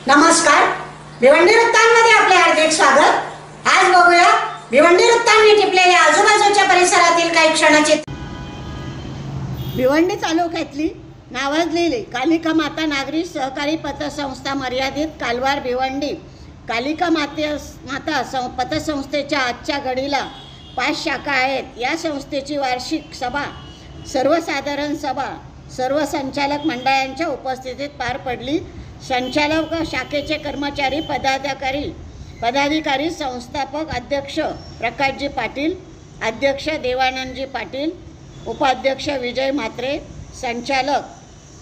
नमस्कार, भिवंडी वृत्तांमध्ये आपले हार्दिक स्वागत। आज बघूया भिवंडी वृत्तांनी टिपलेल्या आजूबाजूच्या परिसरातील काही क्षणाचे। भिवंडी तालुक्यातली नावाजलेली कालिका माता नागरी सहकारी पतसंस्था मर्यादित कालवार भिवंडी कालिका माता पतसंस्थेच्या आजच्या घडीला 5 शाखा आहेत। या संस्थेची वार्षिक सभा, सर्वसाधारण सभा सर्व संचालक मंडळांच्या उपस्थितीत पार पडली। संचालक शाखेचे कर्मचारी, पदाधिकारी, संस्थापक अध्यक्ष प्रकाशजी पाटील, अध्यक्ष देवानंदजी पाटील, उपाध्यक्ष विजय म्हात्रे, संचालक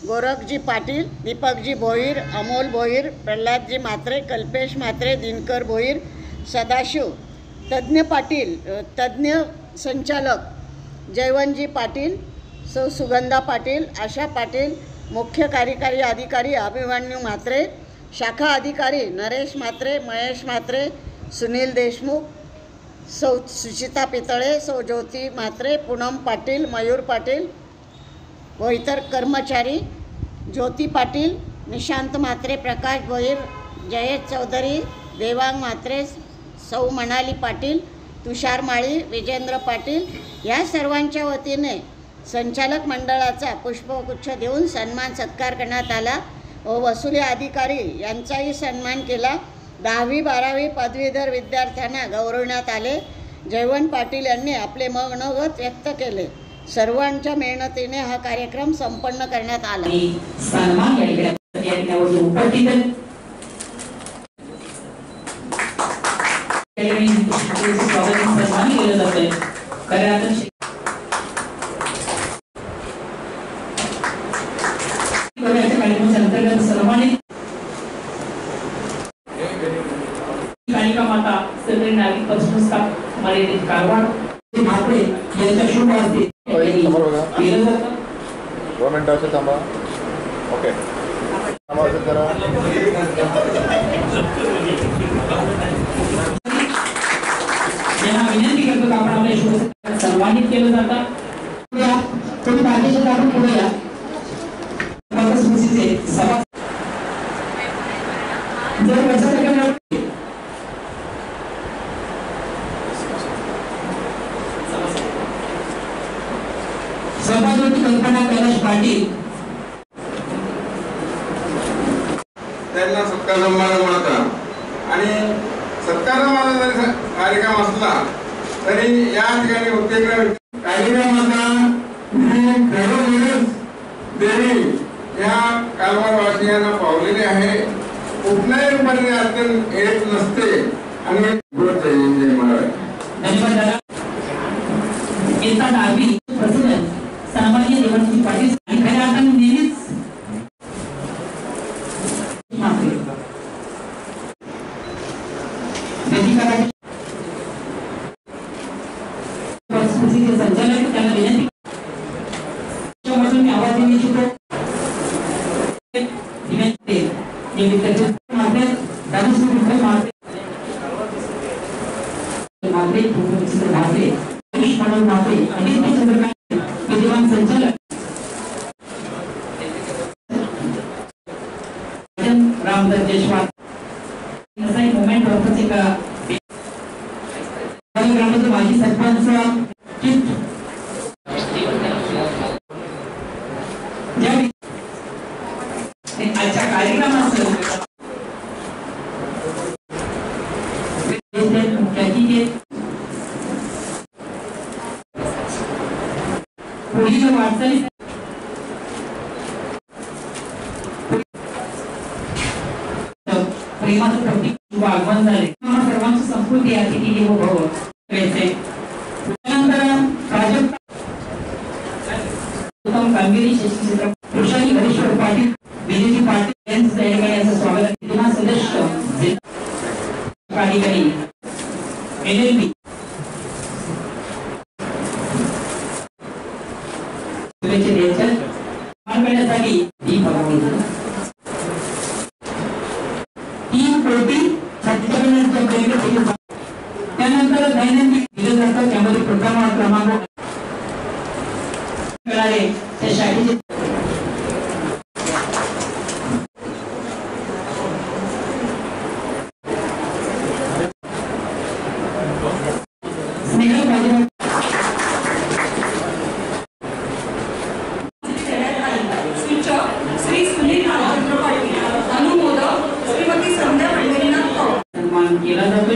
गोरखजी पाटील, दीपकजी भोईर, अमोल भोईर, प्रल्हादजी म्हात्रे, कल्पेश म्हात्रे, दिनकर भोईर, सदाशिव तज्ञ संचालक जयवंतजी पाटील, सुगंधा पाटील, आशा पाटील, मुख्य कार्यकारी अधिकारी अभिमन्यू म्हात्रे, शाखा अधिकारी नरेश म्हात्रे, महेश म्हात्रे, सुनील देशमुख, सुचिता पितळे, ज्योती म्हात्रे, पूनम पाटील, मयूर पाटील व इतर कर्मचारी, ज्योती पाटील, निशांत म्हात्रे, प्रकाश भोईर, जयेश चौधरी, देवांग म्हात्रे, सौ मनाली पाटील, तुषार माळी, विजेंद्र पाटील या सर्वांच्या वतीने संचालक मंडळाचा पुष्पगुच्छ देऊन सन्मान सत्कार करण्यात आला व वसुली अधिकारी यांचाही सन्मान केला। 10वी 12वी पदवीधर विद्यार्थ्यांना गौरवण्यात आले। जयवंत पाटील यांनी आपले मनोगत व्यक्त केले। सर्वांच्या मेहनतीने हा कार्यक्रम संपन्न करण्यात आला। कालिका माता सहकारी नागरिक पतसंस्था मर्यादित कारवार म्हात्रे यांच्या शुभ हस्ते केलं जातं। 2 मिनिटांचं थांबा। ओके, आवाज करा। यांना विनंती करतो की आपण आपल्या शुभ सन्मानित केलं जातं। तुम्ही बाकीचे काढून पुढे या। पतसंस्थेचे सभा जर सभापती कल्पना कैलाश पाटील त्यांना सत्कार सन्मान म्हणतात आणि सत्कार सन्मानाचा कार्यक्रम असला तरी या ठिकाणी कालिका माता देवी या कालवारवासियांना पावलेले आहे। कुठल्याही रूपाने अत्यंत येत नसते आणि सामान्य देवांची पाटील आणि खऱ्या अर्थाने नेहमीच संचालक त्यांना विनंती आवाज देऊ इच्छितो। माजी सरपंच आजच्या कार्यक्रमाचं पुढील वाटचाली प्रेमाचं प्रतीक शुभ आगमन झाले। सर्वांची संस्कृती अतिथी देवो भव त्यानंतर प्राजक्त उत्तम कामगिरी क्षेत्र कृषी हरीश्वर पाटील, विजयजी पाटील यांचं या ठिकाणी असं स्वागत। विधान सदस्य अधिकारी NLP करण्यासाठी 3 कोटी 47 त्यानंतर दैनंदिन दिलं जातं। त्यामध्ये प्रथम क्रमांक मिळाले त्या शाखेचे केला जातो